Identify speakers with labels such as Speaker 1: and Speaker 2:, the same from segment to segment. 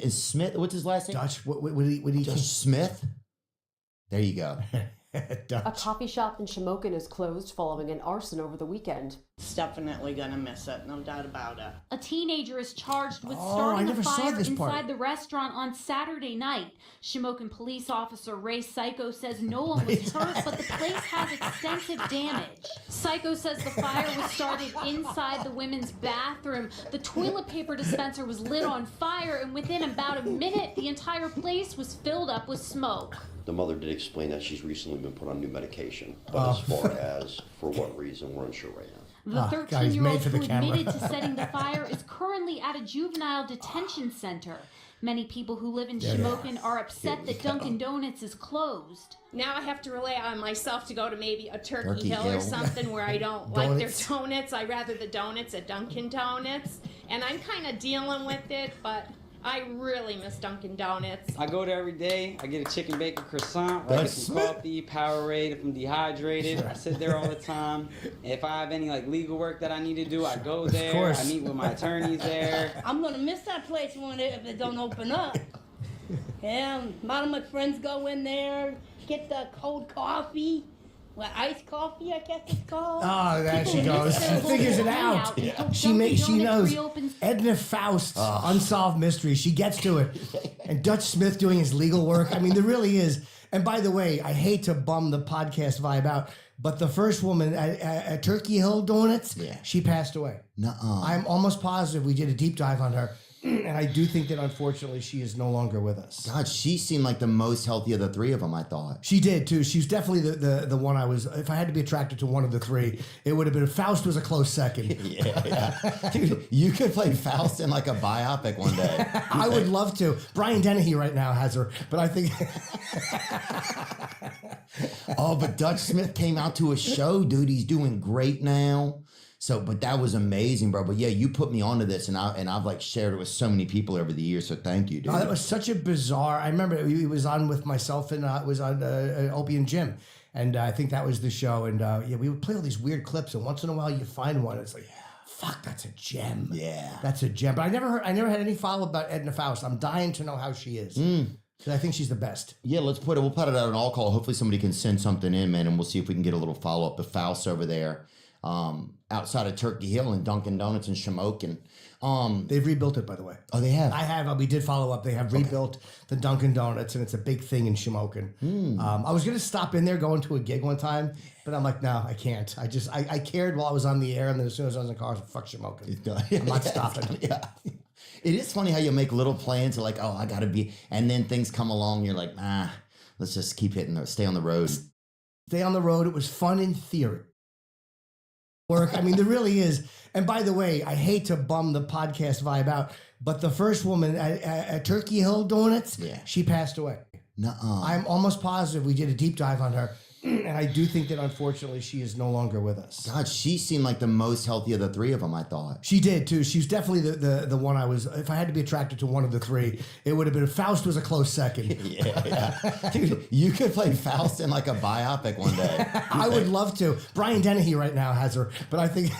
Speaker 1: is Smith. What's his last name?
Speaker 2: Dutch. What did he?
Speaker 1: Dutch Smith. There you go.
Speaker 3: A coffee shop in Shamokin is closed following an arson over the weekend.
Speaker 4: It's definitely gonna miss it, no doubt about it.
Speaker 5: A teenager is charged with starting a fire inside
Speaker 2: part.
Speaker 5: the restaurant on Saturday night. Shamokin police officer Ray Psycho says no one was hurt, but the place has extensive damage. Psycho says the fire was started inside the women's bathroom. The toilet paper dispenser was lit on fire, and within about a minute, the entire place was filled up with smoke.
Speaker 6: The mother did explain that she's recently been put on new medication, but as far as for what reason, we're unsure right now.
Speaker 5: The 13-year-old who admitted to setting the fire is currently at a juvenile detention center. Many people who live in Shamokin are upset that Dunkin' Donuts is closed.
Speaker 4: Now I have to rely on myself to go to maybe a Turkey Hill or something where I don't like their donuts. I rather the donuts at Dunkin' Donuts. And I'm kind of dealing with it, but I really miss Dunkin' Donuts.
Speaker 7: I go there every day. I get a chicken bacon croissant. I get some coffee, Powerade if I'm dehydrated. I sit there all the time. If I have any legal work that I need to do, I go there. I meet with my attorneys there.
Speaker 8: I'm gonna miss that place if it don't open up. Yeah, a lot of my friends go in there, get the cold coffee. Well, iced coffee, I guess it's called.
Speaker 2: Oh, there she goes. She figures it out. Yeah. She knows. Edna Faust's Unsolved Mystery. She gets to it. And Dutch Smith doing his legal work. I mean, there really is. And by the way, I hate to bum the podcast vibe out, but the first woman at Turkey Hill Donuts, she passed away.
Speaker 1: Nuh-uh.
Speaker 2: I'm almost positive we did a deep dive on her. And I do think that, unfortunately, she is no longer with us.
Speaker 1: God, she seemed like the most healthy of the three of them, I thought.
Speaker 2: She did, too. She's definitely the one I was... If I had to be attracted to one of the three, it would have been... Faust was a close second.
Speaker 1: Yeah. Dude, you could play Faust in a biopic one day.
Speaker 2: I would love to. Brian Dennehy right now has her, but I think...
Speaker 1: Oh, but Dutch Smith came out to a show, dude. He's doing great now. So, but that was amazing, bro. But yeah, you put me onto this, and I've shared it with so many people over the years. So thank you, dude.
Speaker 2: That was such a bizarre. I remember it was on with myself, and it was on Opie and Jim, and I think that was the show. And we would play all these weird clips, and once in a while you find one. It's like, fuck, that's a gem.
Speaker 1: Yeah,
Speaker 2: that's a gem. But I never had any follow up about Edna Faust. I'm dying to know how she is. I think she's the best.
Speaker 1: Yeah, we'll put it out on all call. Hopefully somebody can send something in, man, and we'll see if we can get a little follow up. The Faust over there. Outside of Turkey Hill and Dunkin' Donuts in Shamokin.
Speaker 2: They've rebuilt it, by the way.
Speaker 1: Oh, they have?
Speaker 2: I have. We did follow up. They have rebuilt the Dunkin' Donuts, and it's a big thing in Shamokin. I was going to stop in there going to a gig one time, but I'm like, no, I can't. I cared while I was on the air, and then as soon as I was in the car, I was like, fuck Shamokin. I'm not stopping.
Speaker 1: Yeah. It is funny how you make little plans like, oh, I got to be, and then things come along, you're like, let's just keep hitting, stay on the road.
Speaker 2: Stay on the road. It was fun in theory. Work. I mean, there really is. And by the way, I hate to bum the podcast vibe out, but the first woman at Turkey Hill Donuts, she passed away.
Speaker 1: Nuh-uh.
Speaker 2: I'm almost positive we did a deep dive on her. And I do think that, unfortunately, she is no longer with us.
Speaker 1: God, she seemed like the most healthy of the three of them, I thought.
Speaker 2: She did, too. She's definitely the one I was... If I had to be attracted to one of the three, it would have been... Faust was a close second.
Speaker 1: Yeah. Dude, you could play Faust in a biopic one day.
Speaker 2: I would love to. Brian Dennehy right now has her, but I think...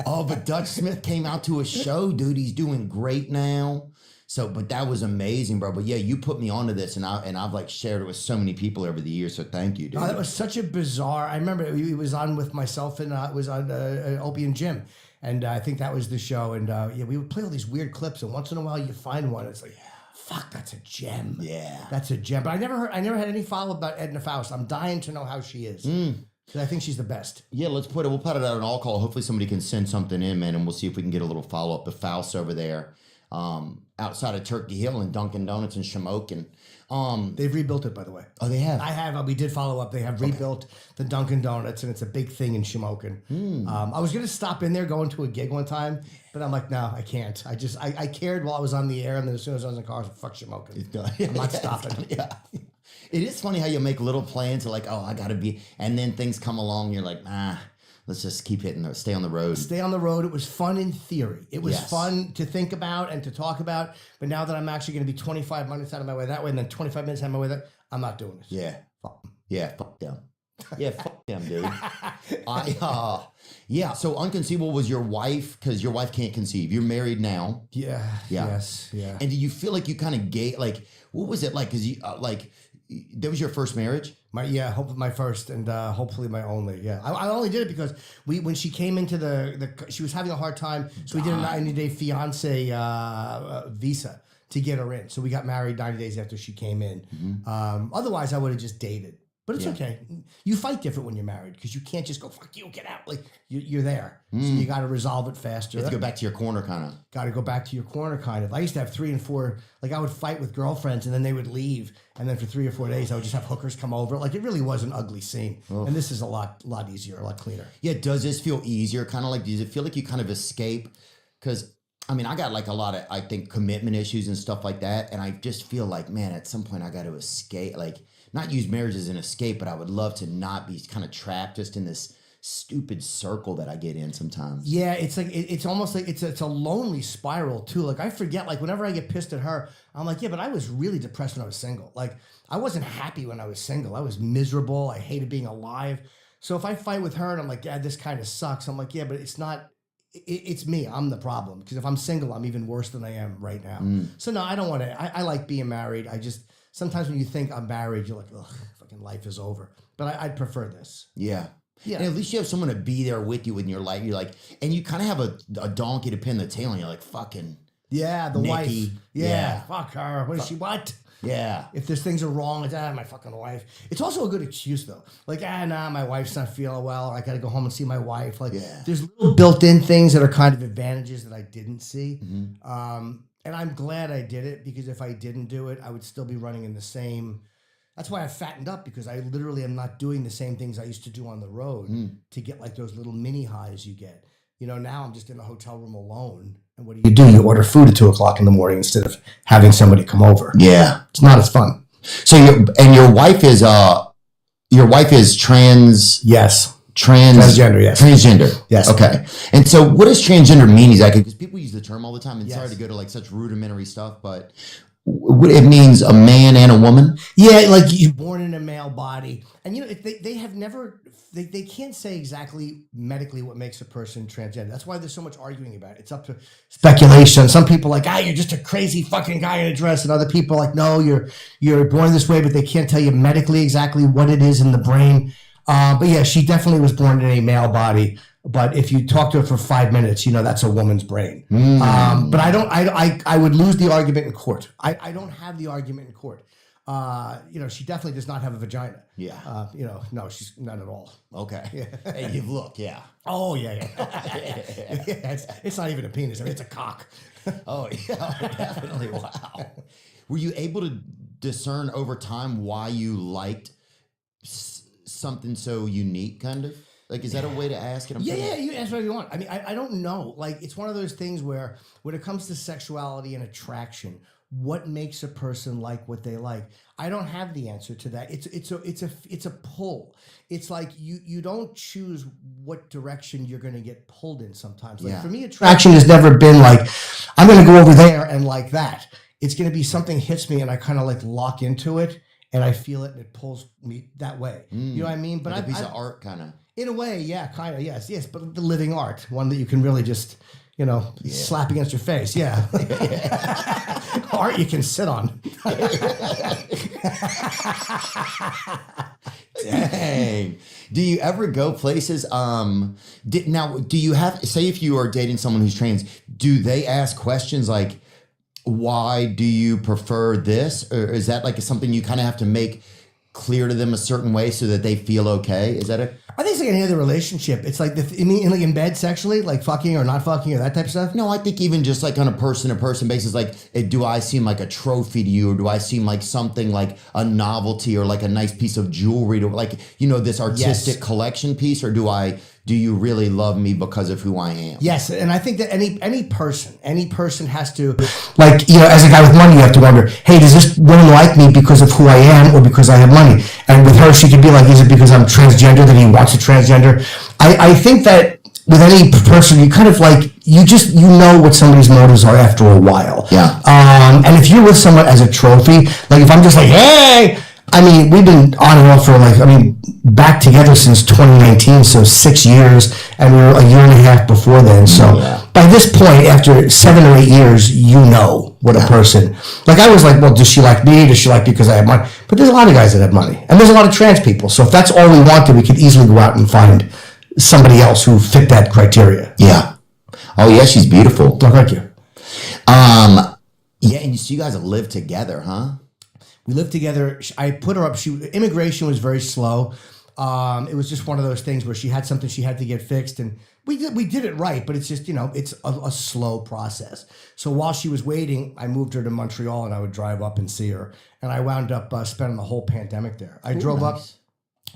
Speaker 1: Oh, but Dutch Smith came out to a show, dude. He's doing great now. So, but that was amazing, bro. But yeah, you put me onto this, and I've shared it with so many people over the years. So thank you, dude.
Speaker 2: That was such a bizarre. I remember it was on with myself, and it was on Opie and Jim, and I think that was the show. And we would play all these weird clips, and once in a while you find one. It's like, fuck, that's a gem.
Speaker 1: Yeah,
Speaker 2: that's a gem. But I never had any follow up about Edna Faust. I'm dying to know how she is. I think she's the best.
Speaker 1: Yeah, we'll put it out on all call. Hopefully somebody can send something in, man, and we'll see if we can get a little follow up. The Faust over there. Outside of Turkey Hill and Dunkin' Donuts in Shamokin.
Speaker 2: They've rebuilt it, by the way.
Speaker 1: Oh, they have?
Speaker 2: I have. We did follow up. They have rebuilt the Dunkin' Donuts, and it's a big thing in Shamokin. I was going to stop in there going to a gig one time, but I'm like, no, I can't. I cared while I was on the air, and then as soon as I was in the car, I was like, fuck Shamokin. I'm not stopping.
Speaker 1: Yeah. It is funny how you make little plans like, oh, I got to be, and then things come along, you're like, let's just keep hitting, stay on the road.
Speaker 2: Stay on the road. It was fun in theory. It was fun to think about and to talk about. But now that I'm actually going to be 25 minutes out of my way that way and then 25 minutes out of my way that, I'm not doing this.
Speaker 1: Yeah. Fuck them. Yeah, fuck them, dude. Yeah. So unconceivable was your wife, because your wife can't conceive. You're married now.
Speaker 2: Yeah. Yes. Yeah.
Speaker 1: And do you feel like you kind of like, what was it like? Because you that was your first marriage.
Speaker 2: Hopefully my first and hopefully my only. Yeah, I only did it because when she came into she was having a hard time, so we did a 90-day fiance visa to get her in. So we got married 90 days after she came in. Mm-hmm. Otherwise, I would have just dated. But it's okay. You fight different when you're married because you can't just go, fuck you, get out. Like, you're there. So you got to resolve it faster.
Speaker 1: You have to go back to your corner, kind of.
Speaker 2: Got to go back to your corner, kind of. I used to have 3 and 4. Like, I would fight with girlfriends, and then they would leave. And then for 3 or 4 days, I would just have hookers come over. Like, it really was an ugly scene. Oh. And this is a lot easier, a lot cleaner.
Speaker 1: Yeah, does this feel easier? Kind of like, does it feel like you kind of escape? Because, I mean, I got like a lot of, I think, commitment issues and stuff like that. And I just feel like, man, at some point I got to escape. Like, not use marriage as an escape, but I would love to not be kind of trapped just in this stupid circle that I get in sometimes.
Speaker 2: Yeah, it's like it's almost like it's a lonely spiral too. Like I forget, like whenever I get pissed at her, I'm like, yeah, but I was really depressed when I was single. Like I wasn't happy when I was single. I was miserable. I hated being alive. So if I fight with her and I'm like, yeah, this kind of sucks. I'm like, yeah, but it's not. It's me. I'm the problem. Because if I'm single, I'm even worse than I am right now. So no, I don't want to. I like being married. I just. Sometimes when you think I'm married, you're like, ugh, fucking life is over. But I'd prefer this.
Speaker 1: Yeah. And at least you have someone to be there with you in your life. You're like, and you kind of have a donkey to pin the tail on. You're like, fucking.
Speaker 2: Yeah, the
Speaker 1: Nikki.
Speaker 2: wife. Yeah, fuck her. What is she? What?
Speaker 1: Yeah.
Speaker 2: If there's things are wrong, it's my fucking wife. It's also a good excuse though. Like, my wife's not feeling well. I got to go home and see my wife. Like, there's little built-in things that are kind of advantages that I didn't see. Mm-hmm. And I'm glad I did it because if I didn't do it, I would still be running in the same. That's why I fattened up because I literally am not doing the same things I used to do on the road to get like those little mini highs you get. You know, now I'm just in a hotel room alone. And what do? You order food at 2:00 in the morning instead of having somebody come over.
Speaker 1: Yeah.
Speaker 2: It's not as fun.
Speaker 1: So your wife is trans.
Speaker 2: Yes.
Speaker 1: Transgender,
Speaker 2: yes.
Speaker 1: Transgender.
Speaker 2: Yes.
Speaker 1: Okay. And so what does transgender mean exactly? Because people use the term all the time, and sorry to go to like such rudimentary stuff, but it means a man and a woman?
Speaker 2: Yeah, like you're born in a male body. And you know, they have never, they can't say exactly medically what makes a person transgender. That's why there's so much arguing about it. It's up to speculation. Some people are like, you're just a crazy fucking guy in a dress. And other people are like, no, you're born this way, but they can't tell you medically exactly what it is in the brain. But yeah, she definitely was born in a male body. But if you talk to her for 5 minutes, you know that's a woman's brain. But I would lose the argument in court. I don't have the argument in court. You know, she definitely does not have a vagina.
Speaker 1: Yeah.
Speaker 2: You know, no, she's not at all.
Speaker 1: Okay. Yeah. Hey, you look, yeah.
Speaker 2: Oh yeah. It's not even a penis. I mean, it's a cock.
Speaker 1: Oh yeah, definitely. Wow. Were you able to discern over time why you liked something so unique, kind of? Like, is that a way to ask it?
Speaker 2: Yeah, you answer whatever you want. I mean, I don't know. Like, it's one of those things where when it comes to sexuality and attraction, what makes a person like what they like? I don't have the answer to that. It's a pull. It's like you don't choose what direction you're going to get pulled in sometimes. Like for me, attraction has never been like, I'm going to go over there and like that. It's going to be something hits me and I kind of like lock into it and I feel it and it pulls me that way. You know what I mean? But
Speaker 1: like a piece of art, kind of.
Speaker 2: In a way, yeah, kind of, yes, but the living art, one that you can really just, you know, slap against your face, yeah. Art you can sit on.
Speaker 1: Dang. Do you ever go places? Now, do you have, say if you are dating someone who's trans, do they ask questions like, why do you prefer this? Or is that like something you kind of have to make clear to them a certain way so that they feel okay? Is that a...
Speaker 2: I think it's like any other relationship. It's like, you mean like in bed sexually, like fucking or not fucking or that type of stuff?
Speaker 1: No, I think even just like on a person-to-person basis, like, do I seem like a trophy to you, or do I seem like something like a novelty or like a nice piece of jewelry to, like, you know, this artistic collection piece, or do you really love me because of who I am?
Speaker 2: Yes, and I think that any person has to, like, you know, as a guy with money, you have to wonder, hey, does this woman like me because of who I am or because I have money? And with her, she could be like, is it because I'm transgender that he wants a transgender? I think that with any person, you kind of like, you know what somebody's motives are after a while.
Speaker 1: Yeah.
Speaker 2: And if you're with someone as a trophy, like if I'm just like, hey, I mean, we've been on and off for back together since 2019, so 6 years, and we were a year and a half before then. So by this point, after 7 or 8 years, you know what a person. Like I was like, well, does she like me? Does she like me because I have money? But there's a lot of guys that have money, and there's a lot of trans people. So if that's all we wanted, we could easily go out and find somebody else who fit that criteria.
Speaker 1: Yeah. Oh yeah, she's beautiful.
Speaker 2: Oh, thank you.
Speaker 1: Yeah, and so you guys have lived together, huh?
Speaker 2: We lived together. I put her up. Immigration was very slow. It was just one of those things where she had something she had to get fixed, and we did it right. But it's just it's a slow process. So while she was waiting, I moved her to Montreal, and I would drive up and see her. And I wound up spending the whole pandemic there. I drove up.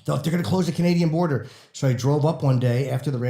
Speaker 2: They're going to close the Canadian border, so I drove up one day after the radio.